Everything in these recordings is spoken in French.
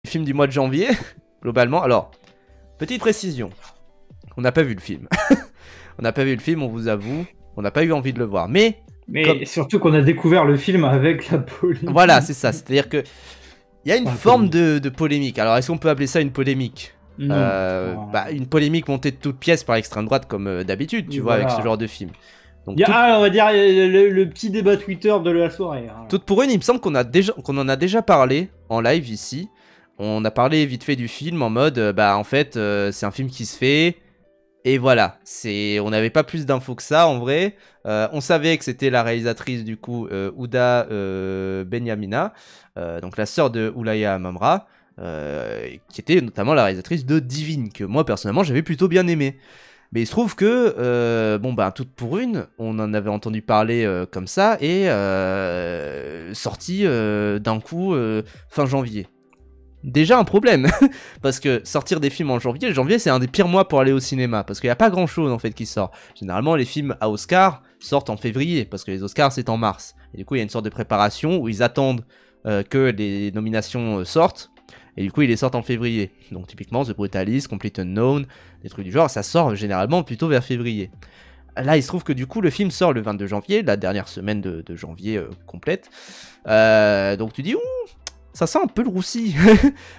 film du mois de janvier, globalement. Alors, petite précision, on n'a pas vu le film. On n'a pas vu le film, on vous avoue, on n'a pas eu envie de le voir. Mais surtout qu'on a découvert le film avec la polémique. Voilà, c'est ça. C'est-à-dire que il y a une forme de polémique. Alors, est-ce qu'on peut appeler ça une polémique? Une polémique montée de toutes pièces par l'extrême droite, comme d'habitude, tu vois, avec ce genre de film. Donc, on va dire le petit débat Twitter de la soirée. Toute pour une, il me semble qu'on en a déjà parlé en live ici. On a parlé vite fait du film en mode, en fait, c'est un film qui se fait. Et voilà, on n'avait pas plus d'infos que ça en vrai. On savait que c'était la réalisatrice du coup, Ouda Benyamina, donc la sœur de Oulaya Amamra, qui était notamment la réalisatrice de Divine, que moi personnellement j'avais plutôt bien aimé. Mais il se trouve que, toute pour une, on en avait entendu parler comme ça, et sorti d'un coup fin janvier. Déjà un problème, parce que sortir des films en janvier c'est un des pires mois pour aller au cinéma, parce qu'il n'y a pas grand chose en fait qui sort. Généralement les films à Oscar sortent en février, parce que les Oscars c'est en mars. Et du coup il y a une sorte de préparation où ils attendent que les nominations sortent, et du coup ils les sortent en février. Donc typiquement The Brutalist, Complete Unknown, des trucs du genre, ça sort généralement plutôt vers février. Là il se trouve que du coup le film sort le 22 janvier, la dernière semaine de janvier complète. Donc tu dis ouh, ça sent un peu le roussi,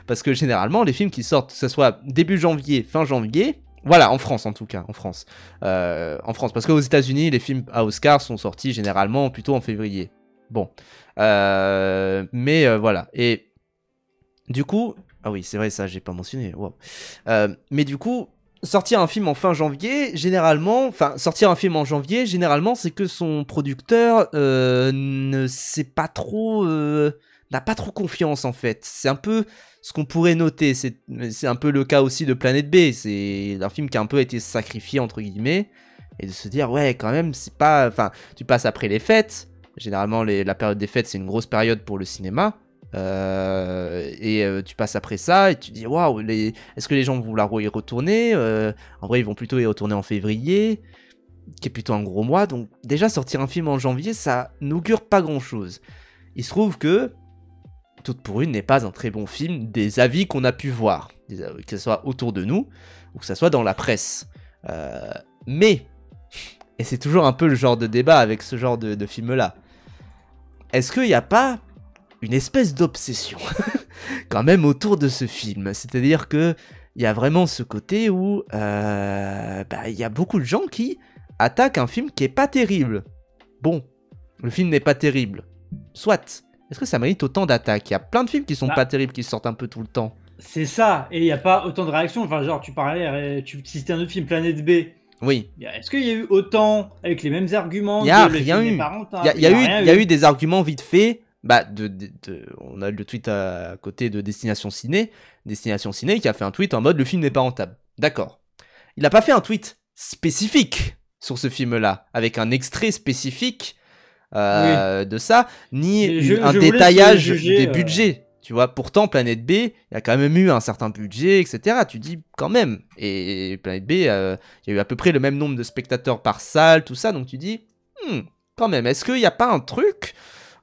parce que généralement les films qui sortent, que ce soit début janvier, fin janvier, voilà, en France en tout cas, en France, parce qu'aux États-Unis les films à Oscar sont sortis généralement plutôt en février. Bon, voilà, et du coup, ah oui c'est vrai ça j'ai pas mentionné, wow. Mais du coup, sortir un film en fin janvier, sortir un film en janvier, généralement c'est que son producteur ne sait pas trop... n'a pas trop confiance en fait. C'est un peu ce qu'on pourrait noter. C'est un peu le cas aussi de Planète B. C'est un film qui a un peu été sacrifié entre guillemets. Et de se dire ouais quand même c'est pas... Enfin tu passes après les fêtes. Généralement la période des fêtes c'est une grosse période pour le cinéma. Tu passes après ça et tu dis waouh, est-ce que les gens vont vouloir y retourner? En vrai ils vont plutôt y retourner en février, qui est plutôt un gros mois. Donc déjà sortir un film en janvier ça n'augure pas grand chose. Il se trouve que Toute pour une n'est pas un très bon film des avis qu'on a pu voir, que ce soit autour de nous ou que ce soit dans la presse. Mais, et c'est toujours un peu le genre de débat avec ce genre de film-là, est-ce qu'il n'y a pas une espèce d'obsession quand même autour de ce film? C'est-à-dire qu'il y a vraiment ce côté où y a beaucoup de gens qui attaquent un film qui est pas terrible. Bon, le film n'est pas terrible, soit. Est-ce que ça mérite autant d'attaques? Il y a plein de films qui sont pas terribles, qui sortent un peu tout le temps. C'est ça, et il n'y a pas autant de réactions. Enfin, genre, tu parlais, tu citais un autre film, Planète B. Oui. Est-ce qu'il y a eu autant, avec les mêmes arguments? Il n'y a rien eu. Il y a eu des arguments vite faits. On a le tweet à côté de Destination Ciné. Destination Ciné qui a fait un tweet en mode le film n'est pas rentable. D'accord. Il n'a pas fait un tweet spécifique sur ce film-là, avec un extrait spécifique de ça, ni un détaillage des budgets. Tu vois, pourtant, Planète B, il y a quand même eu un certain budget, etc. Tu dis quand même. Et Planète B, il y a eu à peu près le même nombre de spectateurs par salle, tout ça. Donc tu dis, quand même, est-ce qu'il n'y a pas un truc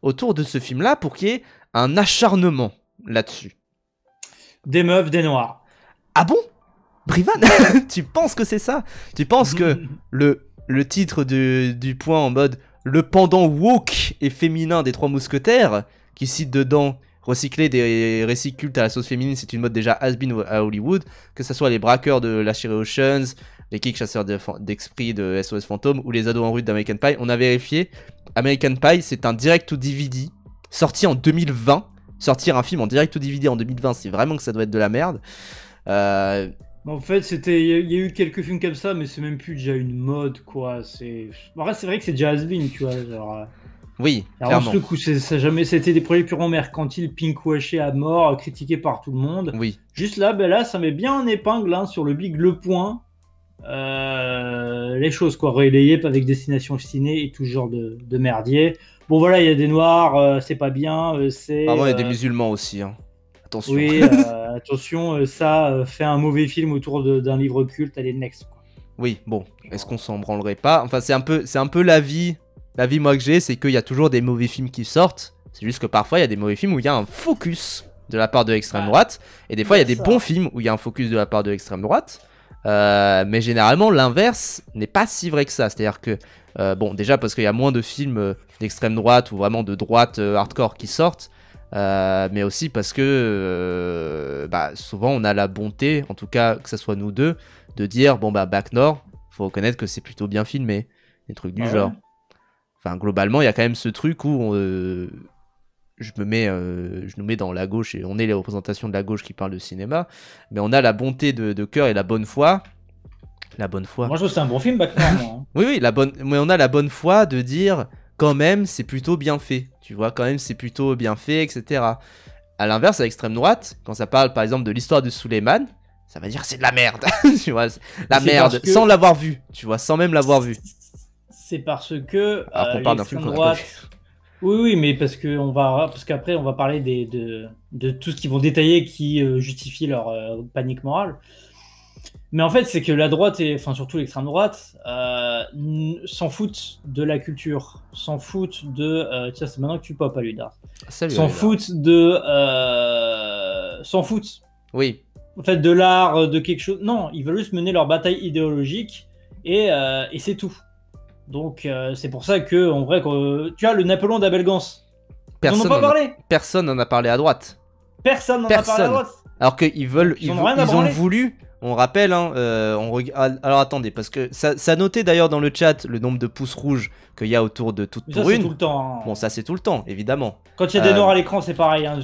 autour de ce film-là pour qu'il y ait un acharnement là-dessus? Des meufs, des noirs. Ah bon, Brivan? Tu penses que c'est ça? Tu penses que le titre du point en mode le pendant woke et féminin des Trois Mousquetaires, qui cite dedans recycler des récits cultes à la sauce féminine, c'est une mode déjà has-been à Hollywood, que ce soit les braqueurs de la série Oceans, les kicks chasseurs d'esprit de SOS Fantôme ou les ados en route d'American Pie. On a vérifié, American Pie c'est un direct to DVD sorti en 2020. Sortir un film en direct to DVD en 2020, c'est vraiment que ça doit être de la merde. En fait, il y a eu quelques films comme ça, mais c'est même plus déjà une mode, quoi. C'est vrai que c'est déjà has-been, tu vois, genre. Oui, alors, clairement. Ce coup, c'était des projets purement mercantiles, pinkwashés à mort, critiqués par tout le monde. Oui. Juste là, ça met bien en épingle sur le big Le Point. Les choses, quoi, relayées avec Destination Ciné et tout ce genre de merdier. Bon, voilà, il y a des noirs, c'est pas bien. Vraiment, il y a des musulmans aussi, hein. Attention. Oui, attention, ça fait un mauvais film autour d'un livre culte, allez, next, quoi. Oui, bon, est-ce qu'on s'en branlerait pas? Enfin, c'est un peu l'avis moi que j'ai, c'est qu'il y a toujours des mauvais films qui sortent. C'est juste que parfois, il y a des mauvais films où il y a un focus de la part de l'extrême droite. Et des fois, il y a des bons films où il y a un focus de la part de l'extrême droite. Mais généralement, l'inverse n'est pas si vrai que ça. C'est-à-dire que, bon, déjà parce qu'il y a moins de films d'extrême droite ou vraiment de droite hardcore qui sortent. Mais aussi parce que souvent on a la bonté, en tout cas que ce soit nous deux, de dire bon bah Bac Nord, faut reconnaître que c'est plutôt bien filmé, des trucs du genre. Enfin globalement il y a quand même ce truc où je nous mets dans la gauche et on est les représentations de la gauche qui parlent de cinéma, mais on a la bonté de cœur et la bonne foi. La bonne foi. Moi je trouve que c'est un bon film Bac Nord. Hein. Oui mais on a la bonne foi de dire quand même c'est plutôt bien fait. Tu vois, quand même, c'est plutôt bien fait, etc. À l'inverse, à l'extrême droite, quand ça parle par exemple de l'histoire de Suleiman, ça va dire c'est de la merde. Tu vois, la merde, que... sans l'avoir vu, tu vois, sans même l'avoir vu. C'est parce que alors qu'on parle d'un film qu'on a pas vu. Oui, mais parce qu'après on va parler de tout ce qu'ils vont détailler qui justifie leur panique morale. Mais en fait, c'est que la droite, enfin surtout l'extrême droite, s'en foutent de la culture, s'en foutent de... tiens, c'est maintenant que tu popes à Ludar. S'en foutent de... s'en foutent. Oui. En fait, de l'art, de quelque chose... Non, ils veulent juste mener leur bataille idéologique et c'est tout. Donc, c'est pour ça que, en vrai, tu as le Napoléon d'Abel Gans. Ils n'en ont pas parlé. Personne n'en a parlé à droite. Personne n'en a parlé à droite. Alors qu'ils veulent... Ils ont voulu... On rappelle, hein, alors attendez, parce que ça notait d'ailleurs dans le chat le nombre de pouces rouges qu'il y a autour de toute pour une. Tout le temps. Hein. Bon, ça c'est tout le temps, évidemment. Quand il y a des noirs à l'écran, c'est pareil. Hein,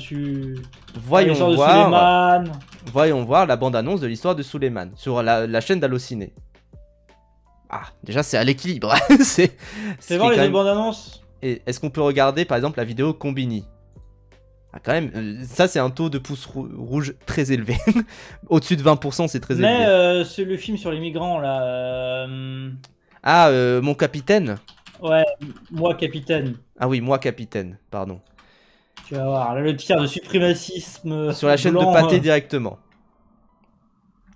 Voyons voir la bande-annonce de l'histoire de Suleiman sur la chaîne d'Allociné. Ah, déjà c'est à l'équilibre. c'est voir les deux bandes-annonces. Et est-ce qu'on peut regarder par exemple la vidéo Combini? Ah, quand même, ça c'est un taux de pouces rouges très élevé. Au-dessus de 20%, c'est très élevé. Mais c'est le film sur les migrants là. Mon capitaine. Ouais, moi capitaine. Ah oui, moi capitaine, pardon. Tu vas voir, là, le tir de suprémacisme. Sur la chaîne de Pâté directement.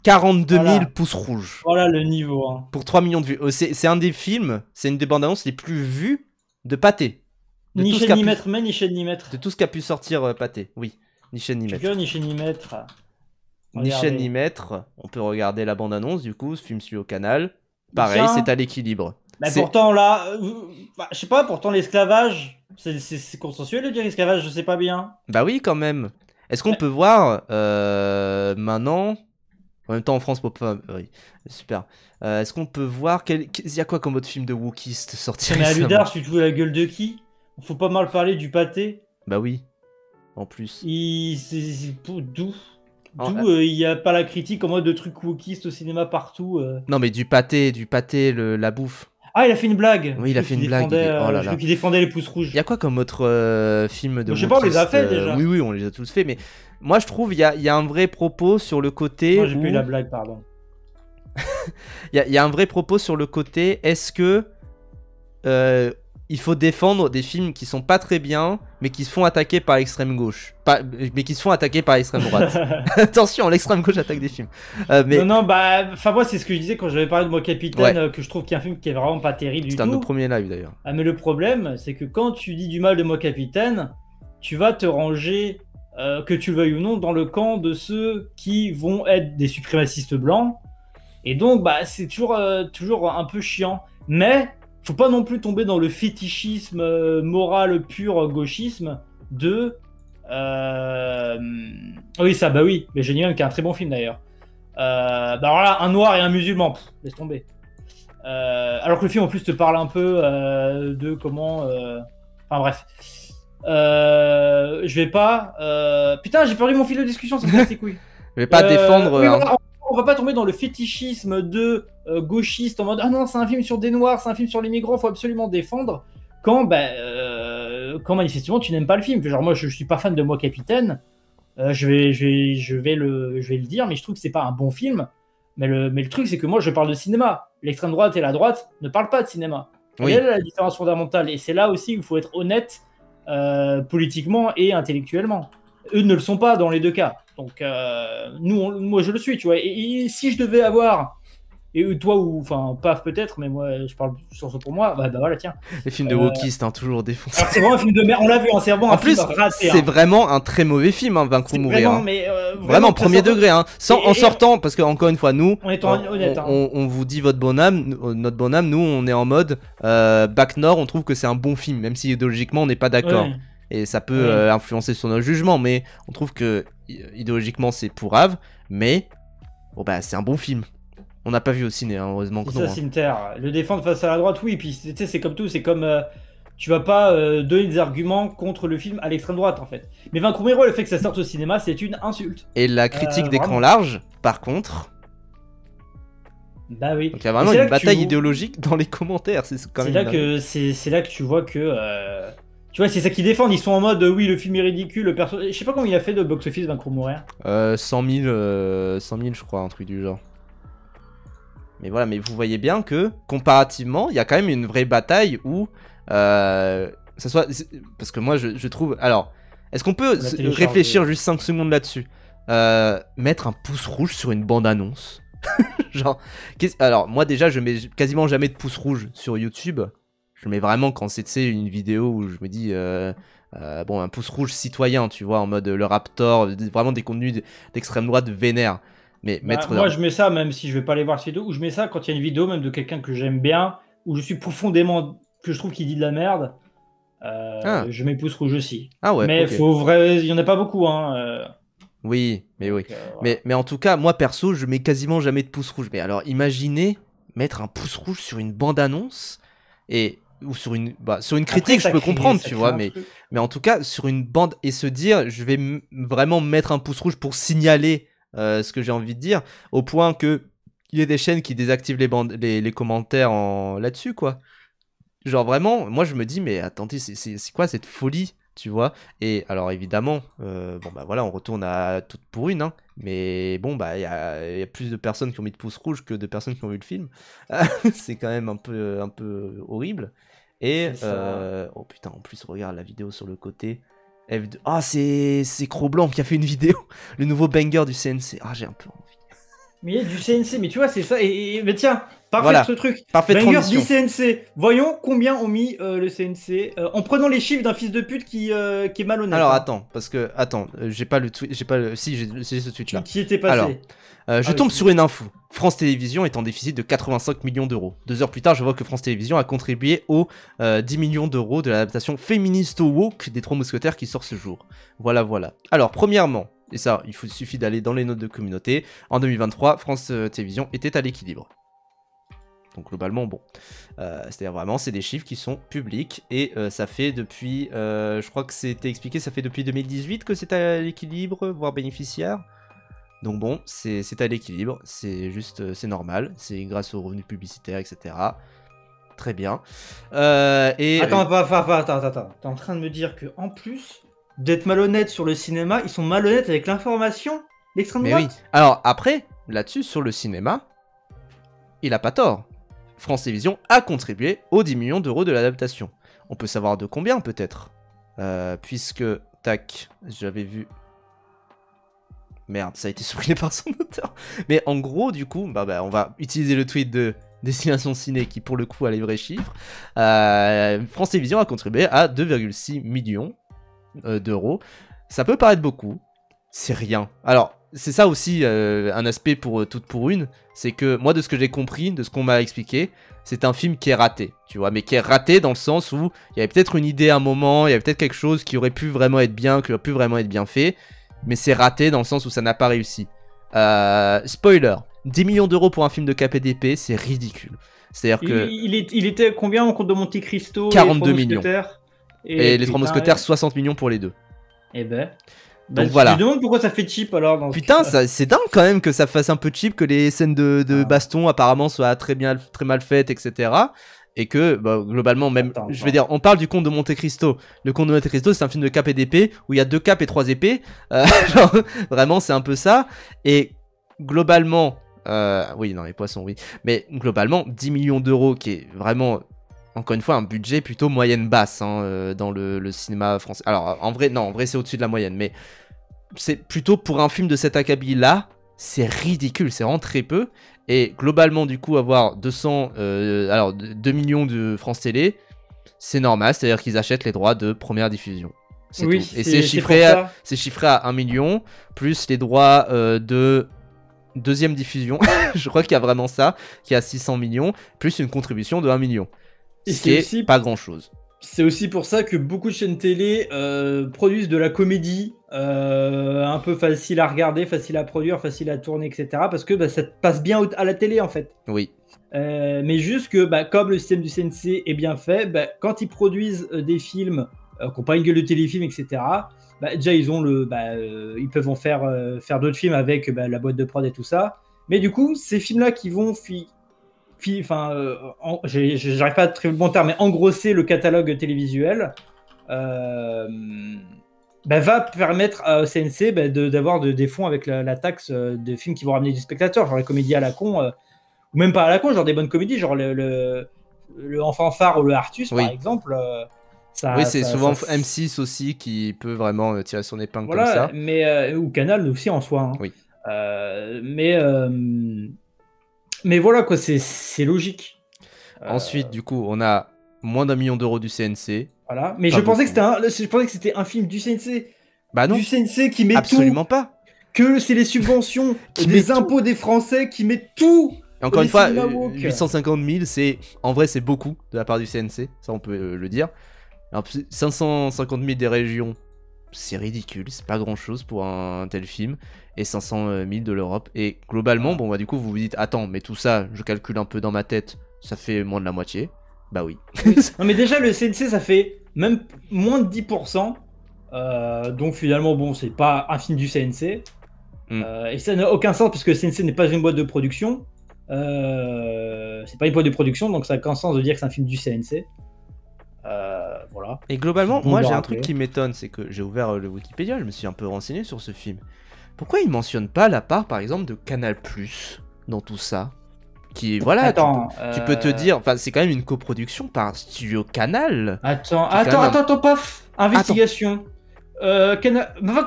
42 000 pouces rouges. Voilà le niveau. Hein. Pour 3 millions de vues. C'est un des films, c'est une des bandes annonces les plus vues de Pâté. Ni chaîne ni maître, mais ni chaîne ni maître. De tout ce qu'a pu sortir Pâté, oui. Ni chaîne ni maître. Ni chaîne ni maître. Ni chaîne ni maître. On peut regarder la bande-annonce, du coup, ce film suit au canal. Pareil, c'est à l'équilibre. Mais pourtant, là, je sais pas, pourtant l'esclavage, c'est consensuel de dire esclavage, je sais pas bien. Bah oui, quand même. Est-ce qu'on peut voir maintenant... En même temps, en France, oui, super. Est-ce qu'on peut voir... Il y a quoi comme autre film de wokiste sorti récemment? Mais à Ludar, tu te joues la gueule de qui? Faut pas mal parler du Pâté. Bah oui, en plus. D'où il n'y a pas la critique en mode de trucs wokistes au cinéma partout. Non mais du Pâté, la bouffe. Ah, il a fait une blague. Oui, il a fait une blague. Je crois qu'il défendait les pouces rouges. Il y a quoi comme autre film de wokiste? Je sais pas, on les a fait déjà. Oui, on les a tous fait, mais moi je trouve il y a un vrai propos sur le côté... Moi j'ai plus la blague, pardon. Il y a un vrai propos sur le côté, est-ce que... il faut défendre des films qui sont pas très bien, mais qui se font attaquer par l'extrême gauche. Mais qui se font attaquer par l'extrême droite. Attention, l'extrême gauche attaque des films. Mais... Non, enfin moi c'est ce que je disais quand j'avais parlé de Moi Capitaine, que je trouve qu'il y a un film qui est vraiment pas terrible du tout. C'était un de nos premiers lives d'ailleurs. Ah, mais le problème, c'est que quand tu dis du mal de Moi Capitaine, tu vas te ranger, que tu le veuilles ou non, dans le camp de ceux qui vont être des suprémacistes blancs. Et donc, c'est toujours un peu chiant. Mais... faut pas non plus tomber dans le fétichisme moral pur gauchisme de... Oui, ça, oui. Mais Génial, qui est un très bon film d'ailleurs. Voilà, un noir et un musulman. Laisse tomber. Alors que le film en plus te parle un peu de comment... Enfin bref. Je vais pas... Putain, j'ai perdu mon fil de discussion, ça me casse les couilles. Je vais pas défendre... Oui, voilà, on va pas tomber dans le fétichisme de gauchiste en mode ah non, c'est un film sur des noirs, c'est un film sur les migrants, faut absolument défendre. Quand manifestement tu n'aimes pas le film. Genre moi je suis pas fan de Moi Capitaine. Je vais le dire, mais je trouve que c'est pas un bon film. Mais le truc c'est que moi je parle de cinéma. L'extrême droite et la droite ne parlent pas de cinéma. Oui. Et là la différence fondamentale. Et c'est là aussi où il faut être honnête politiquement et intellectuellement. Eux ne le sont pas dans les deux cas. Donc, moi, je le suis, tu vois. Et si je devais avoir Et toi, ou enfin, paf peut-être, mais moi, je parle sur ce pour moi. Bah voilà, tiens. Les films de wokistes, hein, toujours défoncés. Alors c'est vraiment un film de merde. On l'a vu, hein, c'est vraiment En un plus, film raté. c'est Hein. vraiment un très mauvais film, hein, Vaincre ou Mourir. Vraiment, Hein. mais Vraiment premier degré, hein. En sortant, parce que encore une fois, nous, on est honnête. Hein. on vous dit votre bonne âme, notre bonne âme, nous, on est en mode Bac Nord, on trouve que c'est un bon film, même si idéologiquement on n'est pas d'accord. Ouais. Et ça peut influencer sur nos jugements, mais on trouve que idéologiquement c'est pourrave, mais bon bah c'est un bon film. On n'a pas vu au ciné, hein, heureusement que C'est non. ça, Cimetière. Le défendre face à la droite, oui. Puis tu sais, c'est comme tout, c'est comme tu vas pas donner des arguments contre le film à l'extrême droite en fait. Mais Vaincre ou Mourir, le fait que ça sorte au cinéma, c'est une insulte. Et la critique d'écran vraiment. large, par contre, Bah oui. donc il y a vraiment une bataille idéologique dans les commentaires. C'est quand même. C'est là que tu vois que. Tu vois, c'est ça qu'ils défendent. Ils sont en mode oui, le film est ridicule. Le perso... Je sais pas combien il a fait de box-office Vaincre ou Mourir. 100 000, je crois, un truc du genre. Mais voilà, mais vous voyez bien que comparativement, il y a quand même une vraie bataille où ça soit. Parce que moi, je trouve. Alors, est-ce qu'on peut réfléchir juste 5 secondes là-dessus? Mettre un pouce rouge sur une bande-annonce. Genre, alors moi déjà, je mets quasiment jamais de pouce rouge sur YouTube. Je mets vraiment quand c'est, tu sais, une vidéo où je me dis. Bon, un pouce rouge citoyen, tu vois, en mode le Raptor, vraiment des contenus d'extrême droite vénère. Mais moi, je mets ça, même si je vais pas aller voir cette vidéo, ou je mets ça quand il y a une vidéo même de quelqu'un que j'aime bien, où je suis profondément, que je trouve qu'il dit de la merde, je mets pouce rouge aussi. Ah ouais, mais il y en a pas beaucoup, hein. Oui, mais oui. Voilà. Mais en tout cas, moi perso, je mets quasiment jamais de pouce rouge. Mais alors, imaginez mettre un pouce rouge sur une bande-annonce ou sur une critique, je peux comprendre, tu vois, mais en tout cas, sur une bande et se dire, je vais vraiment mettre un pouce rouge pour signaler ce que j'ai envie de dire, au point que il y a des chaînes qui désactivent les commentaires là-dessus, quoi. Genre vraiment, moi je me dis, mais attendez, c'est quoi cette folie, tu vois? Et alors évidemment, bon bah voilà, on retourne à Toute pour une, hein, mais bon bah il y a plus de personnes qui ont mis de pouce rouge que de personnes qui ont vu le film. C'est quand même un peu horrible. Et oh putain, en plus regarde la vidéo sur le côté. Ah, c'est Cro-Blanc qui a fait une vidéo, le nouveau banger du CNC. Ah, j'ai un peu envie. Mais il y a du CNC, mais tu vois, c'est ça. Mais tiens, parfait voilà, ce truc. Parfait banger transition. dit CNC. Voyons combien ont mis le CNC en prenant les chiffres d'un fils de pute qui est malhonnête. Alors hein. Attends, parce que j'ai pas le tweet, si j'ai ce tweet là. Qui était passé. Alors, je tombe sur une info. France Télévisions est en déficit de 85 millions d'euros. 2 heures plus tard, je vois que France Télévisions a contribué aux 10 millions d'euros de l'adaptation féministe woke des Trois Mousquetaires qui sort ce jour. Voilà. Alors, premièrement, et ça, il suffit d'aller dans les notes de communauté, en 2023, France Télévisions était à l'équilibre. Donc globalement, bon. C'est-à-dire vraiment, c'est des chiffres qui sont publics et ça fait depuis, je crois que c'était expliqué, ça fait depuis 2018 que c'est à l'équilibre, voire bénéficiaire. Donc bon, c'est à l'équilibre, c'est juste, c'est normal, c'est grâce aux revenus publicitaires, etc. Très bien. Attends, t'es en train de me dire que en plus d'être malhonnête sur le cinéma, ils sont malhonnêtes avec l'information, l'extrême droite. Mais oui. Alors après, là-dessus, sur le cinéma, il a pas tort. France Télévisions a contribué aux 10 millions d'euros de l'adaptation. On peut savoir de combien peut-être, puisque, tac, j'avais vu... Merde, ça a été supprimé par son auteur. Mais en gros, du coup, on va utiliser le tweet de Destination Ciné qui, pour le coup, a les vrais chiffres. France Télévisions a contribué à 2,6 millions d'euros. Ça peut paraître beaucoup, c'est rien. Alors, c'est ça aussi un aspect pour Toute pour une, c'est que moi, de ce que j'ai compris, de ce qu'on m'a expliqué, c'est un film qui est raté, tu vois, mais qui est raté dans le sens où il y avait peut-être une idée à un moment, il y avait peut-être quelque chose qui aurait pu vraiment être bien, qui aurait pu vraiment être bien fait, mais c'est raté dans le sens où ça n'a pas réussi. Spoiler, 10 millions d'euros pour un film de KPDP, c'est ridicule. C'est-à-dire que... Il était combien en compte de Monte Cristo 42 millions. Et les Trois Mousquetaires, ouais. 60 millions pour les deux. Eh ben... Donc voilà. Je me demande pourquoi ça fait cheap alors. Putain, c'est dingue quand même que ça fasse un peu cheap, que les scènes de baston apparemment soient très mal faites, etc. Et que globalement, même, je veux dire, on parle du Comte de Monte Cristo. Le Comte de Monte Cristo, c'est un film de cap et d'épée où il y a 2 capes et 3 épées. Genre, vraiment, c'est un peu ça. Et globalement, oui, non, les poissons, oui. Mais globalement, 10 millions d'euros, qui est vraiment, encore une fois, un budget plutôt moyenne-basse dans le cinéma français. Alors, en vrai, c'est au-dessus de la moyenne, mais c'est plutôt pour un film de cet acabit-là, c'est ridicule, c'est vraiment très peu. Et globalement, du coup, avoir 2 millions de France Télé, c'est normal, c'est-à-dire qu'ils achètent les droits de première diffusion. C'est Oui, tout. Et c'est chiffré à 1 million, plus les droits de deuxième diffusion. Je crois qu'il y a vraiment ça, qui est à 600 millions, plus une contribution de 1 million. Et Ce qui est aussi pas grand-chose. C'est aussi pour ça que beaucoup de chaînes télé produisent de la comédie un peu facile à regarder, facile à produire, facile à tourner, etc. Parce que bah, ça passe bien à la télé en fait. Oui. Mais juste que bah, comme le système du CNC est bien fait, bah, quand ils produisent des films qui n'ont pas une gueule de téléfilm, etc., bah, déjà ils peuvent en faire d'autres films avec la boîte de prod et tout ça. Mais du coup, ces films-là qui vont j'arrive pas à très bon terme, mais engrosser le catalogue télévisuel va permettre au CNC d'avoir des fonds avec la taxe de films qui vont ramener des spectateurs, genre les comédies à la con, ou même pas à la con, genre des bonnes comédies, genre le Enfant Phare ou le Artus, par exemple. Oui, c'est souvent M6 aussi qui peut vraiment tirer son épingle comme ça. Mais, ou Canal aussi en soi. Hein. Oui. Mais voilà, quoi, c'est logique. Ensuite, du coup, on a moins d'1 million d'euros du CNC. Voilà. Mais je pensais que c'était un film du CNC. Bah non. Du CNC qui met absolument tout. Pas. Que c'est les subventions des impôts des Français qui mettent tout. Et encore une fois, 850 000, en vrai, c'est beaucoup de la part du CNC. Ça, on peut le dire. Alors, 550 000 des régions, c'est ridicule. C'est pas grand chose pour un tel film. Et 500 000 de l'Europe. Et globalement, bon, bah, du coup, vous vous dites, attends, mais tout ça, je calcule un peu dans ma tête, ça fait moins de la moitié. Bah oui. Non, mais déjà, le CNC, ça fait même moins de 10%. Donc finalement, bon, c'est pas un film du CNC. Et ça n'a aucun sens puisque le CNC n'est pas une boîte de production. C'est pas une boîte de production, donc ça n'a aucun sens de dire que c'est un film du CNC. Voilà. Et globalement, moi j'ai un truc qui m'étonne, c'est que j'ai ouvert le Wikipédia, je me suis un peu renseigné sur ce film. pourquoi ils mentionnent pas la part, par exemple, de Canal+ dans tout ça? Qui, voilà, Attends, tu peux te dire, enfin, c'est quand même une coproduction par Studio Canal. Attends, paf, investigation. Va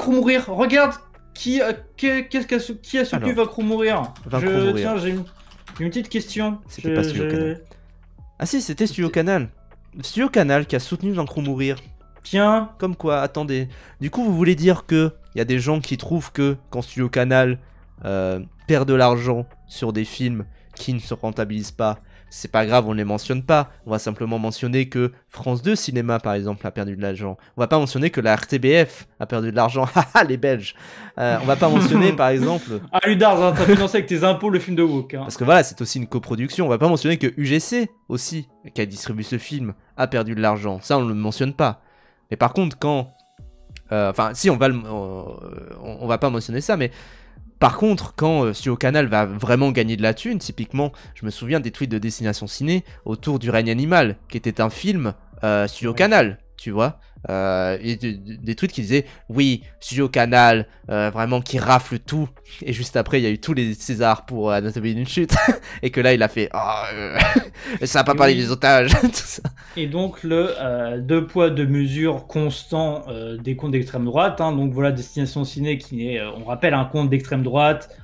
mourir, regarde qui a soutenu Va mourir. Tiens, j'ai une petite question. C'était pas Studio Canal. Ah si, c'était Studio Canal. Studio Canal qui a soutenu Vaincre ou Mourir. Tiens. Comme quoi, attendez. Du coup, vous voulez dire que il y a des gens qui trouvent que quand Studio Canal perd de l'argent sur des films qui ne se rentabilisent pas, c'est pas grave, on les mentionne pas. On va simplement mentionner que France 2 Cinéma, par exemple, a perdu de l'argent. On va pas mentionner que la RTBF a perdu de l'argent. Haha, les Belges. On va pas mentionner, par exemple... Ah, Ludars, hein, t'as financé avec tes impôts le film de Wook. Hein. Parce que voilà, c'est aussi une coproduction. On va pas mentionner que UGC, aussi, qui a distribué ce film, a perdu de l'argent. Ça, on le mentionne pas. Mais par contre, quand... Enfin, si, on va pas mentionner ça, mais... Par contre, quand Studio Canal va vraiment gagner de la thune, typiquement, je me souviens des tweets de Destination Ciné autour du Règne Animal, qui était un film Studio Canal, tu vois, et des tweets qui disaient oui, Studio Canal, vraiment qui rafle tout, et juste après il y a eu tous les Césars pour Anatomie d'une chute, et que là il a fait ça a pas parlé des otages, tout ça. Et donc le deux poids deux mesures constant des comptes d'extrême droite, hein, donc voilà Destination Ciné qui est, on rappelle, un compte d'extrême droite,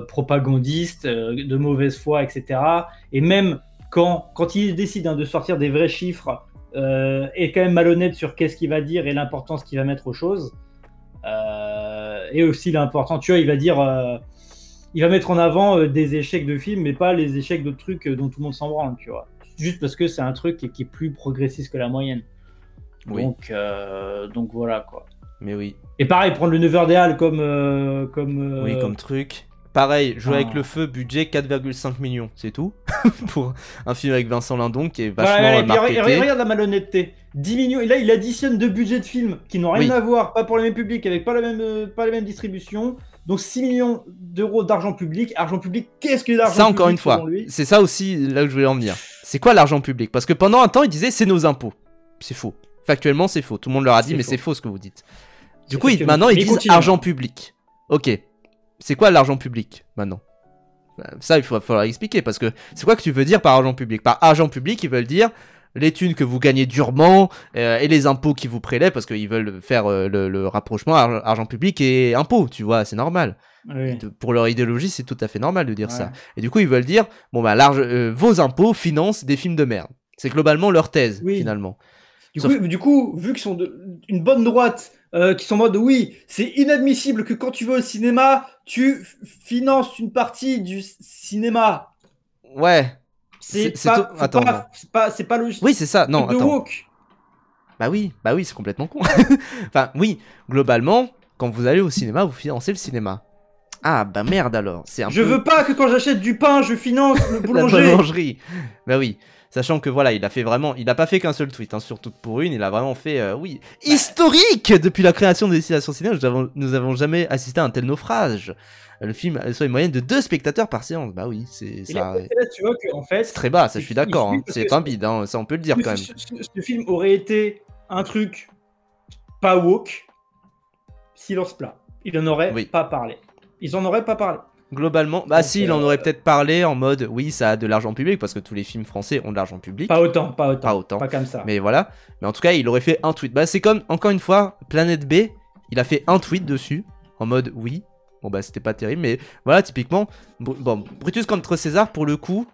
propagandiste, de mauvaise foi, etc. Et même quand il décide de sortir des vrais chiffres, est quand même malhonnête sur qu'est-ce qu'il va dire et l'importance qu'il va mettre aux choses. Et aussi l'important, tu vois, il va dire, il va mettre en avant des échecs de films, mais pas les échecs de trucs dont tout le monde s'en branle, tu vois. Juste parce que c'est un truc qui est plus progressiste que la moyenne. Oui. Donc voilà, quoi. Mais oui. Et pareil, prendre le 9h des Halles comme oui, comme truc. Pareil, Jouer avec le feu, budget 4,5 millions, c'est tout. Pour un film avec Vincent Lindon qui est vachement marketé. Regarde la malhonnêteté. 10 millions, et là il additionne deux budgets de films qui n'ont rien à voir, pas pour les mêmes publics, avec pas les mêmes distributions. Donc 6 millions d'euros d'argent public. Argent public, qu'est-ce que l'argent public? Ça, encore une fois, c'est ça aussi là où je voulais en venir. C'est quoi l'argent public? Parce que pendant un temps, ils disaient c'est nos impôts. C'est faux. Factuellement, c'est faux. Tout le monde leur a dit, mais c'est faux ce que vous dites. Du coup, maintenant, ils disent argent public. Ok. C'est quoi l'argent public maintenant? Ça, il va falloir expliquer parce que c'est quoi que tu veux dire par argent public? Par argent public, ils veulent dire les thunes que vous gagnez durement et les impôts qui vous prélèvent parce qu'ils veulent faire le rapprochement argent public et impôts, tu vois, c'est normal. Oui. Pour leur idéologie, c'est tout à fait normal de dire Ouais. ça. Et du coup, ils veulent dire, bon bah, vos impôts financent des films de merde. C'est globalement leur thèse, Oui. finalement. Du coup, vu qu'ils sont une bonne droite, qui sont en mode oui, c'est inadmissible que quand tu vas au cinéma, tu finances une partie du cinéma. Ouais. C'est c'est pas, tout- attends, non. c'est pas logique. Oui, c'est ça. Non, de attends. woke. Bah oui, c'est complètement con. Enfin, oui, globalement, quand vous allez au cinéma, vous financez le cinéma. Ah, bah merde alors. C'est un Je peu veux pas que quand j'achète du pain, je finance le la boulanger. boulangerie. Bah oui. Sachant que voilà, il a pas fait qu'un seul tweet, hein, sur Toute pour une, il a vraiment fait, oui, historique. Depuis la création de Destination Ciné, nous avons jamais assisté à un tel naufrage. Le film soit une moyenne de 2 spectateurs par séance. Bah oui, c'est Et ça. là, tu vois que en fait, C'est très bas, ça je suis d'accord. Hein. parce C'est que un bide, hein, ça on peut le dire quand même. ce film aurait été un truc pas woke, silence plat. Il en aurait pas parlé. Ils en auraient pas parlé. Globalement, bah donc, si, il en aurait peut-être parlé en mode, oui, ça a de l'argent public, parce que tous les films français ont de l'argent public. Pas autant. Pas autant. Pas comme ça. Mais voilà. Mais en tout cas, il aurait fait un tweet. Bah c'est comme, encore une fois, Planète B, il a fait un tweet dessus, en mode, oui. Bon bah c'était pas terrible, mais voilà, typiquement, bon, Brutus contre César, pour le coup,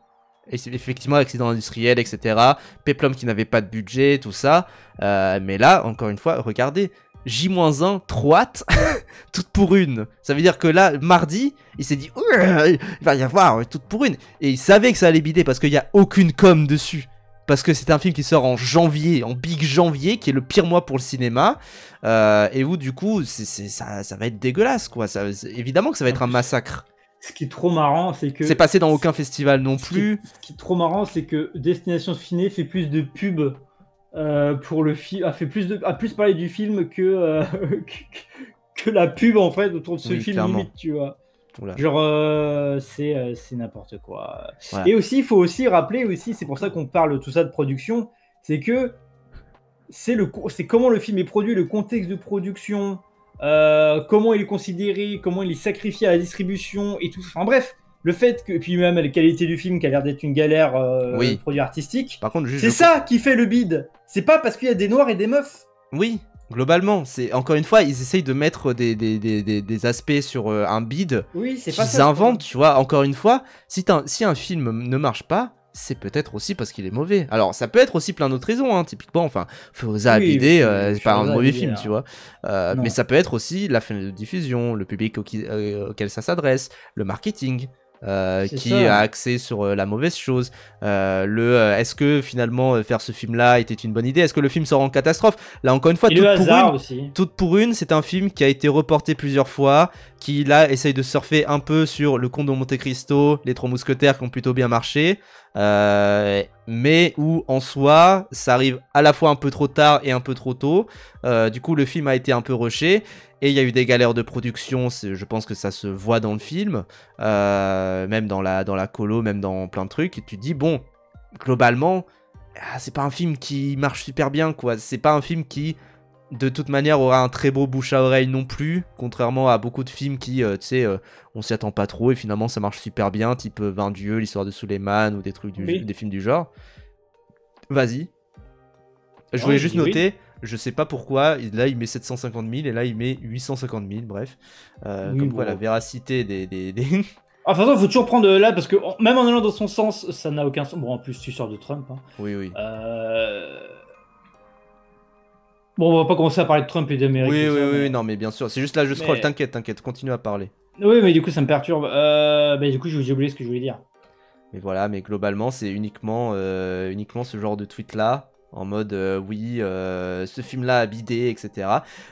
et effectivement, accident industriel, etc. Peplum qui n'avait pas de budget, tout ça. Mais là, encore une fois, regardez, J-1, Troite, toute pour une. Ça veut dire que là, mardi, il s'est dit, il va y avoir toute pour une. Et il savait que ça allait bider parce qu'il n'y a aucune com dessus. Parce que c'est un film qui sort en janvier, en big janvier, qui est le pire mois pour le cinéma. Et où, du coup, ça va être dégueulasse, quoi. Évidemment que ça va être un massacre. Ce qui est trop marrant, c'est que... C'est passé dans aucun festival non plus. Ce qui est trop marrant, c'est que Destination Ciné fait plus de pub pour le film, a plus parlé du film que que la pub en fait autour de ce film clairement. limite, tu vois. Oula. Genre c'est n'importe quoi. Voilà. Et aussi, il faut aussi rappeler aussi, c'est pour ça qu'on parle tout ça de production, c'est que c'est comment le film est produit, le contexte de production, comment il est considéré, comment il est sacrifié à la distribution et tout. Enfin bref. Le fait que, et puis même la qualité du film qui a l'air d'être une galère produit artistique, par contre, c'est ça qui fait le bide. C'est pas parce qu'il y a des noirs et des meufs. Oui, globalement, c'est encore une fois, ils essayent de mettre des aspects sur un bide. Oui, c'est pas ça. Qu'ils inventent, tu vois. Encore une fois, si un film ne marche pas, c'est peut-être aussi parce qu'il est mauvais. Alors, ça peut être aussi plein d'autres raisons, hein. Typiquement, enfin, Furiosa à bider, c'est pas un mauvais film, tu vois. Mais ça peut être aussi la fin de diffusion, le public auquel ça s'adresse, le marketing. Qui a axé sur la mauvaise chose. Est-ce que finalement faire ce film-là était une bonne idée? Est-ce que le film sort en catastrophe? Là encore une fois, Toute pour une, c'est un film qui a été reporté plusieurs fois, qui là essaye de surfer un peu sur Le Comte de Monte Cristo, Les Trois Mousquetaires qui ont plutôt bien marché, mais où en soi ça arrive à la fois un peu trop tard et un peu trop tôt. Du coup le film a été un peu rushé. Et il y a eu des galères de production, je pense que ça se voit dans le film, même dans la colo, même dans plein de trucs. Et tu te dis, bon, globalement, c'est pas un film qui marche super bien, quoi. C'est pas un film qui, de toute manière, aura un très beau bouche à oreille non plus, contrairement à beaucoup de films qui, tu sais, on s'y attend pas trop et finalement ça marche super bien, type 20 dieux, l'histoire de Suleiman ou des trucs des films du genre. Vas-y. Je voulais juste noter... Je sais pas pourquoi, là il met 750 000 et là il met 850 000, bref. Comme quoi la véracité des... Enfin, il faut toujours prendre là, parce que même en allant dans son sens, ça n'a aucun sens. Bon, en plus, tu sors de Trump. Hein. Oui. Bon, on va pas commencer à parler de Trump et d'Amérique. Oui, non, mais bien sûr. C'est juste là, je scroll, t'inquiète, continue à parler. Oui, mais du coup, ça me perturbe. Du coup, j'ai oublié ce que je voulais dire. Mais voilà, mais globalement, c'est uniquement ce genre de tweet-là. En mode, ce film-là a bidé, etc.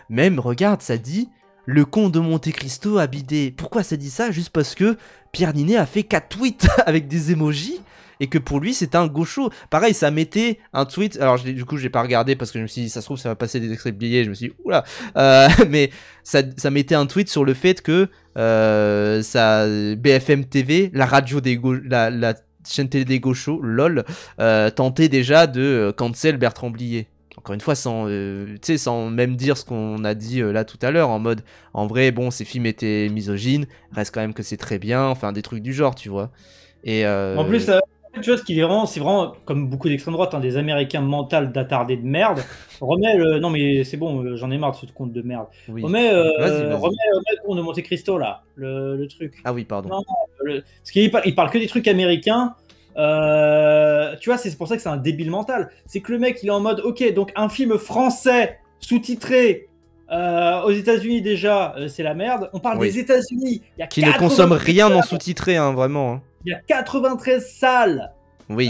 Même, regarde, ça dit Le Comte de Monte Cristo a bidé. Pourquoi ça dit ça? Juste parce que Pierre Ninet a fait 4 tweets avec des emojis et que pour lui, c'était un gaucho. Pareil, ça mettait un tweet. Alors, du coup, j'ai pas regardé parce que je me suis dit, ça se trouve, ça va passer des extraits de billets. Je me suis dit, oula. Mais ça mettait un tweet sur le fait que BFM TV, la radio des la chaîne télé des gauchos, lol, tentait déjà de cancel Bertrand Blier. Encore une fois, sans même dire ce qu'on a dit là tout à l'heure, en mode, en vrai, bon, ces films étaient misogynes, reste quand même que c'est très bien, enfin, des trucs du genre, tu vois. Et en plus, Tu vois, ce qui est vraiment, c'est vraiment comme beaucoup d'extrême droite, hein, des Américains mentales d'attardés de merde. Remets le. Non, mais c'est bon, j'en ai marre de ce compte de merde. Oui. Remets, Vas-y. remets le compte de Monte Cristo, là, le truc. Ah oui, pardon. Non, parce qu'il parle que des trucs américains. Tu vois, c'est pour ça que c'est un débile mental. C'est que le mec, il est en mode, ok, donc un film français sous-titré aux États-Unis déjà, c'est la merde. On parle Oui. des États-Unis. Qui ne consomme rien en sous-titré, hein, vraiment. Hein. Il y a 93 salles. Oui.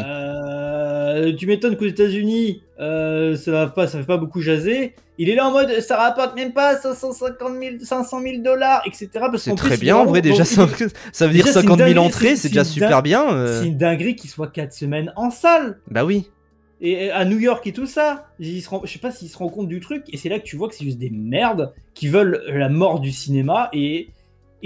Tu m'étonnes qu'aux États-Unis, ça fait pas beaucoup jaser. Il est là en mode, ça rapporte même pas 500 000 dollars, etc. C'est très bien en vrai, déjà, ça veut dire 50 000 entrées, c'est déjà super bien. C'est une dinguerie qu'il soit 4 semaines en salle. Bah oui. Et à New York et tout ça, je sais pas s'ils se rendent compte du truc, et c'est là que tu vois que c'est juste des merdes qui veulent la mort du cinéma et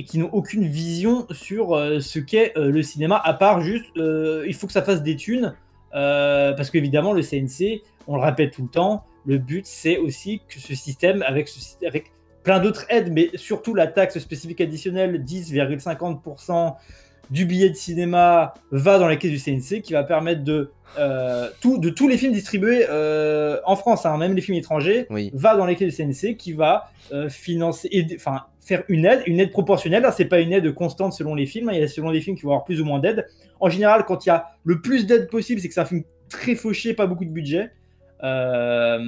qui n'ont aucune vision sur ce qu'est le cinéma, à part juste, il faut que ça fasse des thunes, parce qu'évidemment, le CNC, on le répète tout le temps, le but, c'est aussi que ce système, avec plein d'autres aides, mais surtout la taxe spécifique additionnelle, 10,50% du billet de cinéma va dans la caisse du CNC, qui va permettre de tous les films distribués en France, hein, même les films étrangers, oui. va dans les caisses du CNC, qui va financer, faire une aide proportionnelle. Hein, c'est pas une aide constante selon les films, hein, il y a selon les films qui vont avoir plus ou moins d'aide. En général, quand il y a le plus d'aide possible, c'est que c'est un film très fauché, pas beaucoup de budget. Pourquoi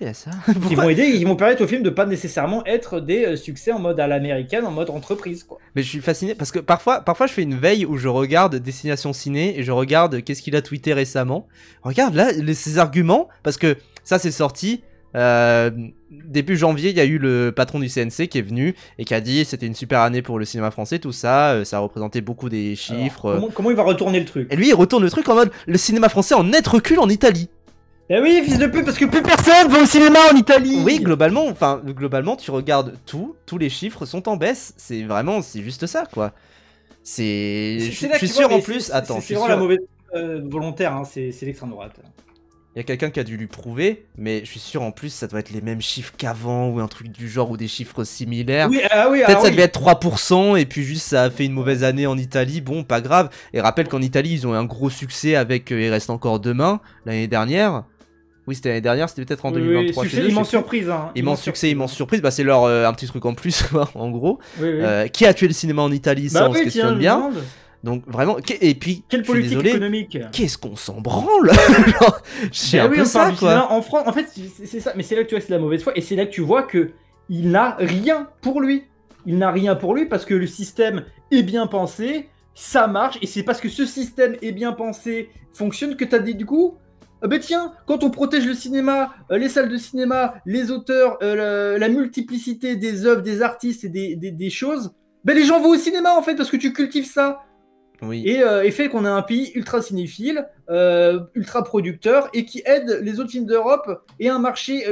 il y a ça? Ils vont permettre au film de pas nécessairement être des succès en mode à l'américaine, en mode entreprise, quoi. Mais je suis fasciné parce que parfois je fais une veille où je regarde Destination Ciné et je regarde qu'est-ce qu'il a tweeté récemment. Regarde là ses arguments, parce que ça c'est sorti début janvier, il y a eu le patron du CNC qui est venu et qui a dit c'était une super année pour le cinéma français, tout ça, ça a représenté beaucoup des chiffres. Alors, comment il va retourner le truc? Et lui il retourne le truc en mode le cinéma français en net recul en Italie. Eh oui, fils de pute, parce que plus personne va au cinéma en Italie. Oui, globalement, tu regardes tous les chiffres sont en baisse. C'est juste ça, quoi. Je suis sûr en plus. Attends, c'est vraiment la mauvaise volontaire, hein, c'est l'extrême droite. Il y a quelqu'un qui a dû lui prouver, mais je suis sûr en plus ça doit être les mêmes chiffres qu'avant ou un truc du genre ou des chiffres similaires. Oui, peut-être ça devait être 3% et puis juste ça a fait une mauvaise année en Italie. Bon, pas grave. Et rappelle qu'en Italie ils ont eu un gros succès avec Il reste encore demain l'année dernière. Oui, c'était l'année dernière, c'était peut-être en 2023. Succès, immense surprise. Hein. Immense succès, immense surprise. Bah, c'est leur un petit truc en plus, en gros. Oui. Qui a tué le cinéma en Italie, ça on se questionne bien. Donc vraiment, et puis, quelle politique économique? Qu'est-ce qu'on s'en branle? C'est un peu ça, quoi. En France, en fait, c'est ça. Mais c'est là que tu vois que c'est la mauvaise foi, et c'est là que tu vois que il n'a rien pour lui. Il n'a rien pour lui parce que le système est bien pensé, ça marche, et c'est parce que ce système est bien pensé, fonctionne, que t'as dit du coup. Ben tiens, quand on protège le cinéma, les salles de cinéma, les auteurs, la multiplicité des œuvres, des artistes et des choses, ben les gens vont au cinéma en fait parce que tu cultives ça. Oui. Et fait qu'on a un pays ultra cinéphile, ultra producteur et qui aide les autres films d'Europe et un marché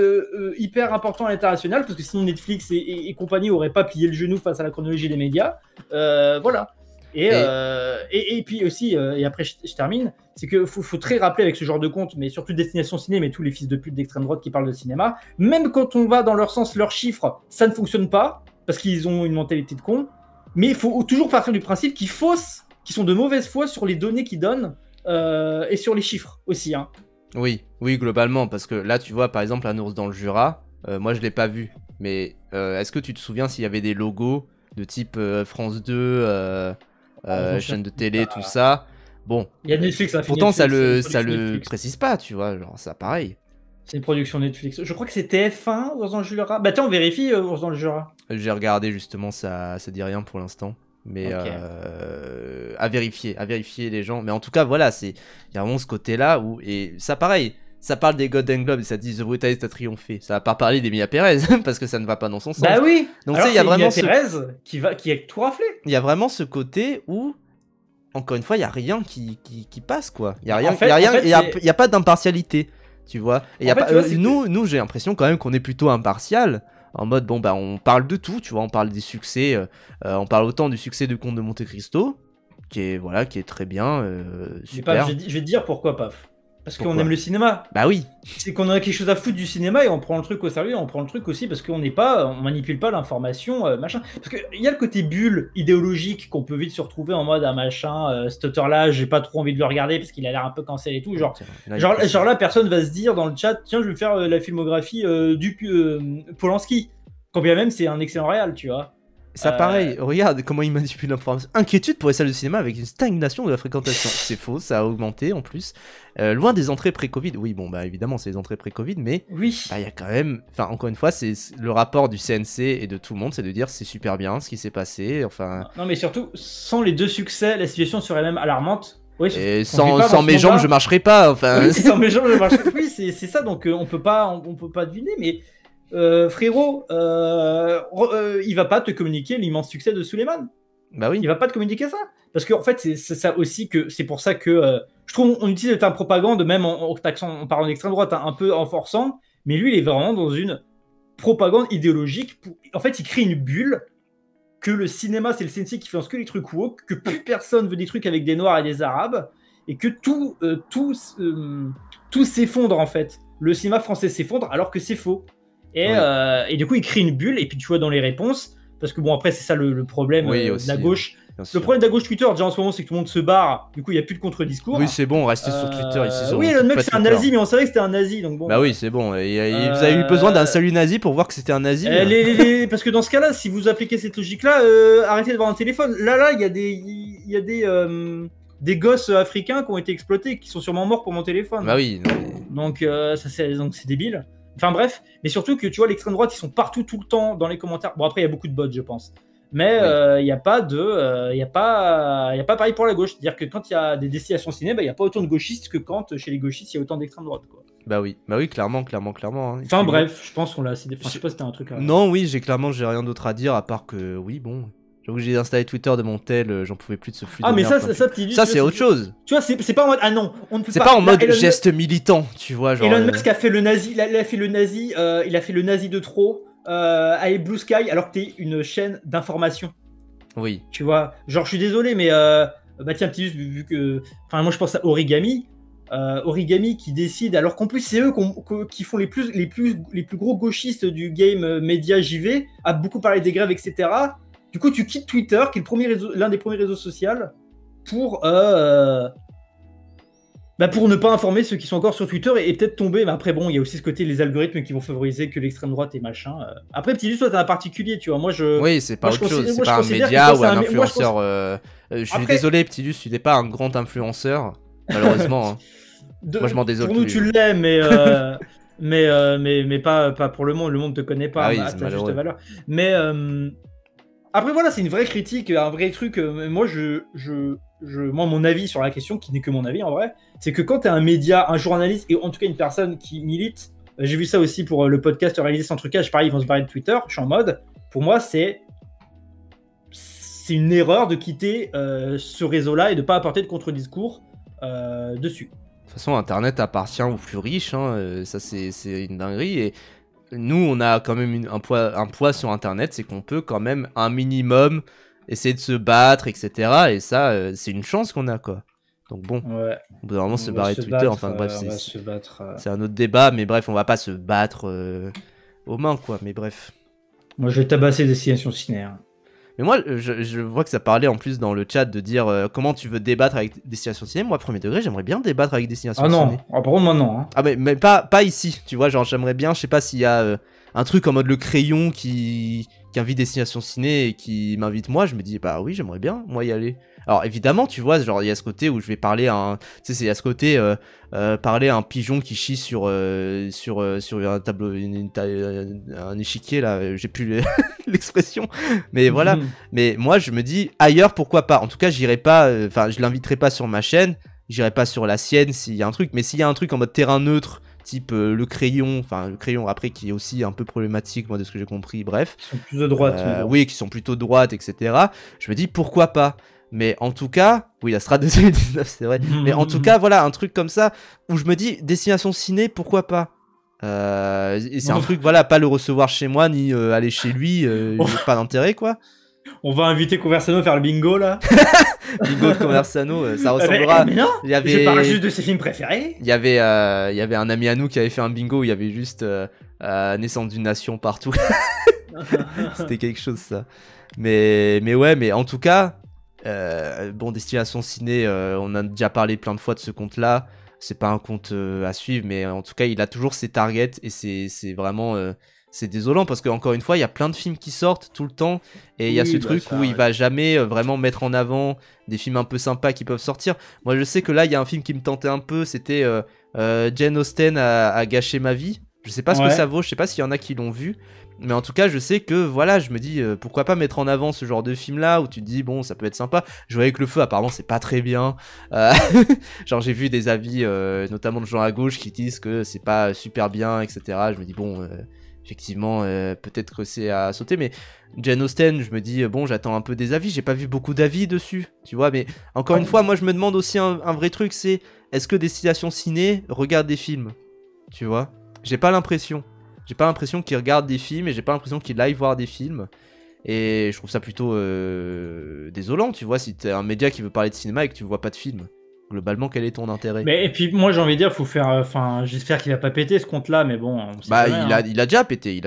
hyper important à l'international parce que sinon Netflix et compagnie n'auraient pas plié le genou face à la chronologie des médias. Voilà. Et puis aussi, et après je termine, c'est qu'il faut très rappeler avec ce genre de compte, mais surtout Destination Ciné, mais tous les fils de pute d'extrême droite qui parlent de cinéma, même quand on va dans leur sens, leurs chiffres, ça ne fonctionne pas, parce qu'ils ont une mentalité de con, mais il faut toujours partir du principe qu'ils faussent, qu'ils sont de mauvaise foi sur les données qu'ils donnent, et sur les chiffres aussi. Hein. Oui, globalement, parce que là tu vois par exemple Un ours dans le Jura, moi je l'ai pas vu, mais est-ce que tu te souviens s'il y avait des logos de type France 2 chaîne de télé, tout ça. Bon. Il y a Netflix, pourtant ça le précise pas, tu vois, genre ça pareil. C'est une production Netflix. Je crois que c'est TF1 Ours dans le Jura. Bah tiens, on vérifie Ours dans le Jura. J'ai regardé justement, ça dit rien pour l'instant. Mais okay. À vérifier les gens. Mais en tout cas, voilà, il y a vraiment ce côté-là où, et ça pareil, ça parle des Golden Globes et ça dit The Brutalist a triomphé. Ça va pas parler d'Emilia Pérez parce que ça ne va pas dans son sens. Bah oui. Donc il y a vraiment Pérez qui a tout raflé. Il y a vraiment ce côté où, encore une fois, il y a rien qui passe quoi. Il y a rien, il y a pas d'impartialité, tu vois. Et y a pas, nous j'ai l'impression quand même qu'on est plutôt impartial. En mode bon bah on parle de tout, tu vois, on parle des succès, on parle autant du succès de Comte de Monte Cristo, qui est très bien, super. Je vais te dire pourquoi, Paf. Parce qu'on Pourquoi? aime le cinéma. Bah oui. C'est qu'on a quelque chose à foutre du cinéma et on prend le truc au sérieux, on prend le truc aussi parce qu'on n'est pas, on manipule pas l'information, machin. Parce qu'il y a le côté bulle idéologique qu'on peut vite se retrouver en mode, ah machin, cet auteur-là, j'ai pas trop envie de le regarder parce qu'il a l'air un peu cancel et tout. Genre là, personne va se dire dans le chat, tiens, je vais faire la filmographie du Polanski. Quand bien même, c'est un excellent réal, tu vois. Ça pareil, regarde comment il manipule l'information. Inquiétude pour les salles de cinéma avec une stagnation de la fréquentation. C'est faux, ça a augmenté en plus. Loin des entrées pré-Covid. Oui, bon, bah évidemment, c'est les entrées pré-Covid, mais oui, bah, y a quand même. Enfin, encore une fois, c'est le rapport du CNC et de tout le monde, c'est de dire c'est super bien ce qui s'est passé. Enfin. non, mais surtout, sans les deux succès, la situation serait même alarmante. Oui, Et sans mes jambes, je marcherais pas. Enfin. Oui, sans mes jambes, je marcherais. Oui, c'est ça, donc on peut pas deviner, mais. Frérot, il va pas te communiquer l'immense succès de Suleiman. Bah oui. Il va pas te communiquer ça. Parce qu'en fait, c'est ça aussi que c'est pour ça que je trouve on utilise le terme propagande, même en parlant d'extrême droite, un peu en forçant, mais lui, il est vraiment dans une propagande idéologique. En fait, il crée une bulle que le cinéma, c'est le CNC qui fait que les trucs woke, que plus personne veut des trucs avec des noirs et des arabes, et que tout s'effondre en fait. Le cinéma français s'effondre alors que c'est faux. Et du coup, il crée une bulle, et puis tu vois dans les réponses, parce que bon, après, c'est ça le problème aussi, de la gauche. Le problème de la gauche Twitter, déjà en ce moment, c'est que tout le monde se barre, du coup, il n'y a plus de contre-discours. Oui, c'est bon, restez sur Twitter ici. Oui, Elon Musk, c'est un nazi, mais on savait que c'était un nazi, donc bon. Bah oui, c'est bon. Vous avez eu besoin d'un salut nazi pour voir que c'était un nazi. Parce que dans ce cas-là, si vous appliquez cette logique-là, arrêtez de voir un téléphone. Là, il y a des gosses africains qui ont été exploités, qui sont sûrement morts pour mon téléphone. Bah oui. Donc, c'est débile. Enfin bref, mais surtout que tu vois, l'extrême droite, ils sont partout tout le temps dans les commentaires. Bon, après, il y a beaucoup de bots, je pense. Mais il n'y a pas pareil pour la gauche. C'est-à-dire que quand il y a des destinations ciné, il n'y a pas autant de gauchistes que quand chez les gauchistes, il y a autant d'extrême droite, quoi. Bah oui, clairement. Hein. Enfin bref, je pense qu'on l'a assez... je sais pas si t'as un truc à... Non, oui, j'ai rien d'autre à dire, à part que, oui, bon... J'avoue que j'ai installé Twitter de mon tel, j'en pouvais plus de ce flux de merde. Ça c'est autre chose. Tu vois, c'est pas en mode, ah non, on ne peut pas... C'est pas en mode geste militant, tu vois, genre... Elon Musk a fait le nazi, il a fait le nazi de trop, avec Blue Sky, alors que t'es une chaîne d'information. Oui. Tu vois, genre je suis désolé, mais bah tiens, petit vu que... Enfin, moi je pense à Origami. Origami qui décide, alors qu'en plus c'est eux qui font les plus gros gauchistes du game média JV, a beaucoup parlé des grèves, etc. Du coup, tu quittes Twitter, qui est l'un des premiers réseaux sociaux, pour ne pas informer ceux qui sont encore sur Twitter et peut-être tomber. Mais après, bon, il y a aussi ce côté, les algorithmes qui vont favoriser que l'extrême droite et machin. Après, petit juste, toi, t'as un particulier, tu vois. Moi, oui, c'est pas autre chose. C'est pas un média ou un influenceur. Je suis désolé, petit juste, tu n'es pas un grand influenceur, malheureusement. Hein. Moi, je m'en désole. Pour nous, tu l'es, mais pas pour le monde. Le monde te connaît pas à ta juste valeur. Mais après voilà, c'est une vraie critique, un vrai truc. Moi, moi, mon avis sur la question, qui n'est que mon avis en vrai, c'est que quand t'es un média, un journaliste et en tout cas une personne qui milite, j'ai vu ça aussi pour le podcast réalisé sans trucage. Pareil, ils vont se barrer de Twitter. Je suis en mode, pour moi, c'est une erreur de quitter ce réseau-là et de pas apporter de contre-discours dessus. De toute façon, Internet appartient aux plus riches. Hein, ça, c'est une dinguerie et nous, on a quand même un poids sur Internet, c'est qu'on peut quand même un minimum essayer de se battre, etc. Et ça, c'est une chance qu'on a, quoi. Donc bon, on peut vraiment se barrer de Twitter. Enfin bref, c'est un autre débat, mais bref, on va pas se battre aux mains, quoi. Mais bref. Moi, je vais tabasser Destination Ciné. Mais moi, je vois que ça parlait en plus dans le chat de dire comment tu veux débattre avec Destination Ciné. Moi, premier degré, j'aimerais bien débattre avec Destination Ciné. Ah non, par contre, moi non. Hein. Ah mais pas ici, tu vois, genre j'aimerais bien, je sais pas s'il y a un truc en mode le crayon qui invite Destination Ciné et qui m'invite moi, je me dis bah oui, j'aimerais bien, moi y aller. Alors évidemment, tu vois, genre il y a ce côté où je vais parler à un... Tu sais, il y a ce côté parler à un pigeon qui chie sur un tableau, un échiquier, là, j'ai plus l'expression. Mais voilà, mais moi je me dis, ailleurs, pourquoi pas. En tout cas, j'irai pas, enfin, je l'inviterai pas sur ma chaîne, j'irai pas sur la sienne s'il y a un truc, mais s'il y a un truc en mode terrain neutre, type le crayon après qui est aussi un peu problématique, moi de ce que j'ai compris, bref. Qui sont plus de droite. Oui, qui sont plutôt de droite, etc. Je me dis, pourquoi pas. Mais en tout cas, oui, la Strat de 2019, c'est vrai. Mais en tout cas, voilà, un truc comme ça, où je me dis, Destination Ciné, pourquoi pas. C'est un truc, voilà, pas le recevoir chez moi, ni aller chez lui, pas d'intérêt, quoi. On va inviter Conversano à faire le bingo, là. Bingo de Conversano, ça ressemblera. Mais non, Il y avait, je parle juste de ses films préférés. il y avait un ami à nous qui avait fait un bingo où il y avait juste naissance d'une nation partout. C'était quelque chose ça. Mais ouais, mais en tout cas, bon, Destination Ciné, on a déjà parlé plein de fois de ce compte-là. C'est pas un compte à suivre, mais en tout cas, il a toujours ses targets et c'est vraiment. C'est désolant parce qu'encore une fois, il y a plein de films qui sortent tout le temps et il y a ce truc où il va jamais vraiment mettre en avant des films un peu sympas qui peuvent sortir. Moi, je sais que là, il y a un film qui me tentait un peu, c'était Jane Austen a gâché ma vie. Je sais pas ce que ça vaut, je sais pas s'il y en a qui l'ont vu, mais en tout cas, je sais que voilà, je me dis pourquoi pas mettre en avant ce genre de film là où tu te dis bon, ça peut être sympa. Je vois avec le feu, apparemment, c'est pas très bien. Genre, j'ai vu des avis, notamment de gens à gauche, qui disent que c'est pas super bien, etc. Je me dis bon. Effectivement, peut-être que c'est à sauter, mais Jane Austen, je me dis, bon, j'attends un peu des avis, j'ai pas vu beaucoup d'avis dessus, tu vois, mais encore une fois, moi je me demande aussi un vrai truc, c'est, est-ce que Destination Ciné regarde des films, tu vois? J'ai pas l'impression qu'ils regardent des films, et j'ai pas l'impression qu'ils aillent voir des films, et je trouve ça plutôt désolant, tu vois, si t'es un média qui veut parler de cinéma et que tu vois pas de film. Globalement, quel est ton intérêt? Mais et puis moi j'ai envie de dire, faut faire. Enfin, j'espère qu'il va pas péter ce compte-là, mais bon. On sait Bah, jamais, il a déjà pété,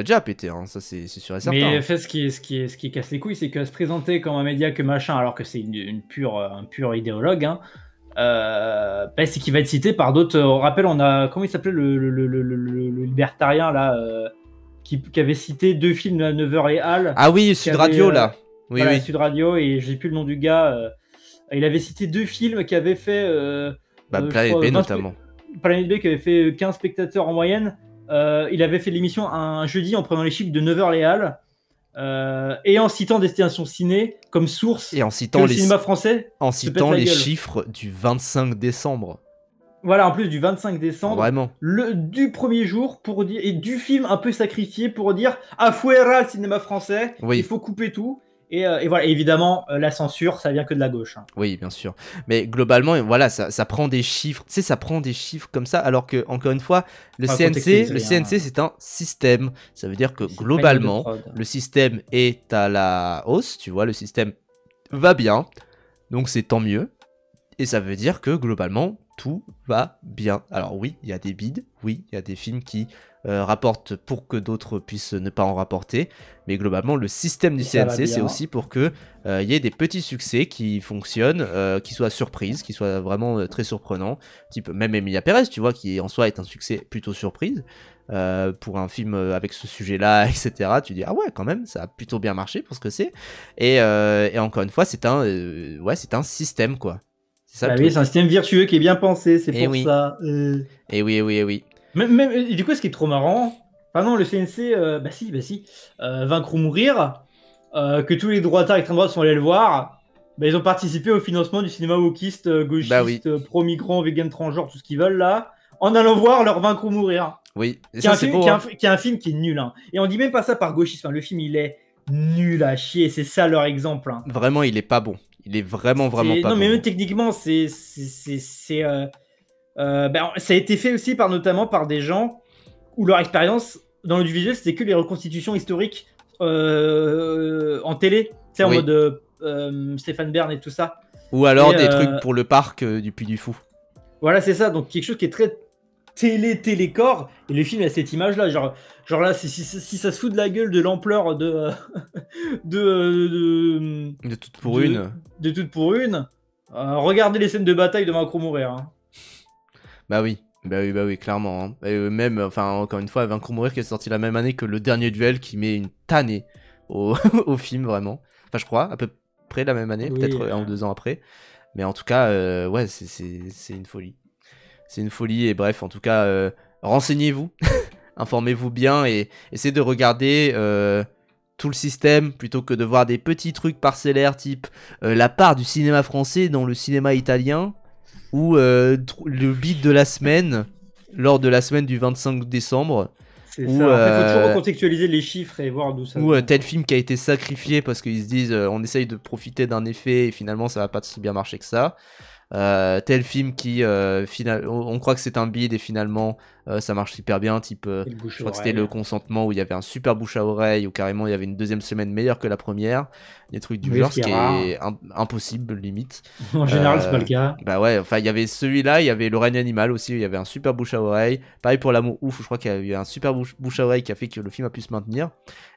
hein, ça c'est sûr et certain. Mais fait, ce qui casse les couilles, c'est que se présenter comme un média que machin, alors que c'est un pur idéologue, hein, bah, c'est qu'il va être cité par d'autres. On rappelle, on a comment il s'appelait le libertarien là, qui avait cité 2 films à 9h et Hall. Ah oui, Sud Radio là. Oui, voilà, oui. Sud Radio, et j'ai plus le nom du gars. Il avait cité 2 films qui avaient fait. Planète B notamment. Planète B qui avait fait 15 spectateurs en moyenne. Il avait fait l'émission un jeudi en prenant les chiffres de 9h les Halles et en citant Destination Ciné comme source et en citant le cinéma français. En citant les chiffres du 25 décembre. Voilà, en plus du 25 décembre. Vraiment. Du premier jour pour dire, et du film un peu sacrifié pour dire afuera le cinéma français, oui. Il faut couper tout. Et voilà, évidemment, la censure, ça vient que de la gauche. Hein. Oui, bien sûr. Mais globalement, voilà, ça prend des chiffres. Tu sais, ça prend des chiffres comme ça, alors que, encore une fois, le CNC, c'est un système. Ça veut dire que, globalement, le système est à la hausse, tu vois, le système va bien. Donc, c'est tant mieux. Et ça veut dire que, globalement, tout va bien. Alors oui, il y a des bides, oui, il y a des films qui rapportent pour que d'autres puissent ne pas en rapporter, mais globalement le système du CNC c'est aussi pour que y ait des petits succès qui fonctionnent, qui soient surprises, qui soient vraiment très surprenants, type même Emilia Pérez, tu vois, qui en soi est un succès plutôt surprise. Pour un film avec ce sujet-là, etc., tu dis ah ouais quand même ça a plutôt bien marché pour ce que c'est. Et encore une fois c'est un système quoi. C'est un système vertueux qui est bien pensé, c'est pour ça. Et oui. Et du coup, ce qui est trop marrant, non, le CNC, bah si, Vaincre ou Mourir, que tous les droitards et extrême droite sont allés le voir, bah, ils ont participé au financement du cinéma wokiste, gauchiste, pro-migrant, vegan, transgenre, tout ce qu'ils veulent là, en allant voir leur Vaincre ou Mourir. Oui, et ça c'est beau. Qui est un film qui est nul. Hein. Et on dit même pas ça par gauchisme, le film il est nul à chier, c'est ça leur exemple. Hein. Vraiment, il est pas bon. Il est vraiment pas bon. Non, mais même techniquement, ça a été fait aussi notamment par des gens où leur expérience dans l'audiovisuel, c'était que les reconstitutions historiques en télé, tu sais, en mode Stéphane Bern et tout ça. Ou alors des trucs pour le parc du Puy du Fou. Voilà, c'est ça, donc quelque chose qui est très télécorps, et le film a cette image-là, genre là, si ça se fout de la gueule de l'ampleur de Toute pour une. De Toute pour une. Regardez les scènes de bataille de Vaincre ou Mourir. Hein. Bah oui, clairement. Hein. Et même, encore une fois, Vaincre ou Mourir qui est sorti la même année que Le Dernier Duel, qui met une tannée au film, vraiment. Enfin, je crois, à peu près la même année, peut-être 1 ou 2 ans après. Mais en tout cas, c'est une folie. C'est une folie, et bref, en tout cas, renseignez-vous, informez-vous bien, et essayez de regarder tout le système, plutôt que de voir des petits trucs parcellaires, type la part du cinéma français dans le cinéma italien, ou le beat de la semaine, lors de la semaine du 25 décembre. C'est ça, il faut toujours recontextualiser les chiffres et voir d'où ça vient. Ou tel film qui a été sacrifié parce qu'ils se disent on essaye de profiter d'un effet, et finalement ça va pas si bien marcher que ça. Tel film qui on croit que c'est un bide et finalement ça marche super bien, type Et le bouche je à crois que c'était oreille. le consentement où il y avait un super bouche à oreille, où carrément il y avait une deuxième semaine meilleure que la première, des trucs du Oui, genre, ce ce qui est qui rare. est impossible limite. En général, c'est pas le cas. Bah ouais, enfin il y avait celui-là, il y avait le règne animal aussi, où il y avait un super bouche à oreille. Pareil pour l'amour ouf, je crois qu'il y a eu un super bouche à oreille qui a fait que le film a pu se maintenir.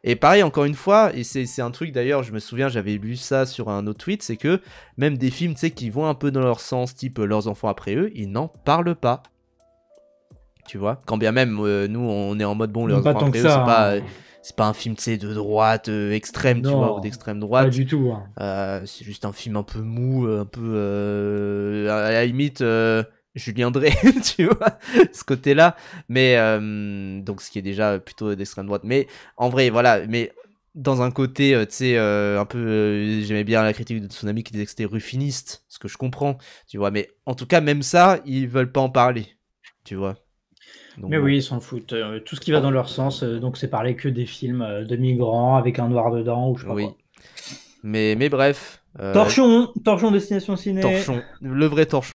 Et pareil encore une fois, et c'est un truc d'ailleurs, je me souviens, j'avais lu ça sur un autre tweet, c'est que même des films, tu sais, qui vont un peu dans leur sens, type Leurs enfants après eux, ils n'en parlent pas. Tu vois, quand bien même nous on est en mode bon, Leurs Pas enfants tant que après eux, ça, hein. c'est pas un film, tu sais, de droite extrême, tu vois, ou Non, d'extrême pas droite. du tout, hein. C'est juste un film un peu mou, un peu à la limite Julien Drey, tu vois, ce côté-là. Mais donc ce qui est déjà plutôt d'extrême droite. Mais en vrai, voilà. Mais dans un côté, tu sais, un peu, j'aimais bien la critique de Tsunami qui disait que c'était ruffiniste, ce que je comprends, tu vois. Mais en tout cas, même ça, ils veulent pas en parler, tu vois. Donc Mais bon, oui, ils s'en foutent. Tout ce qui va dans leur sens, donc c'est parler que des films de migrants avec un noir dedans ou je sais pas oui. quoi. Mais bref, Torchon, Torchon Destination Ciné. torchon, le vrai torchon.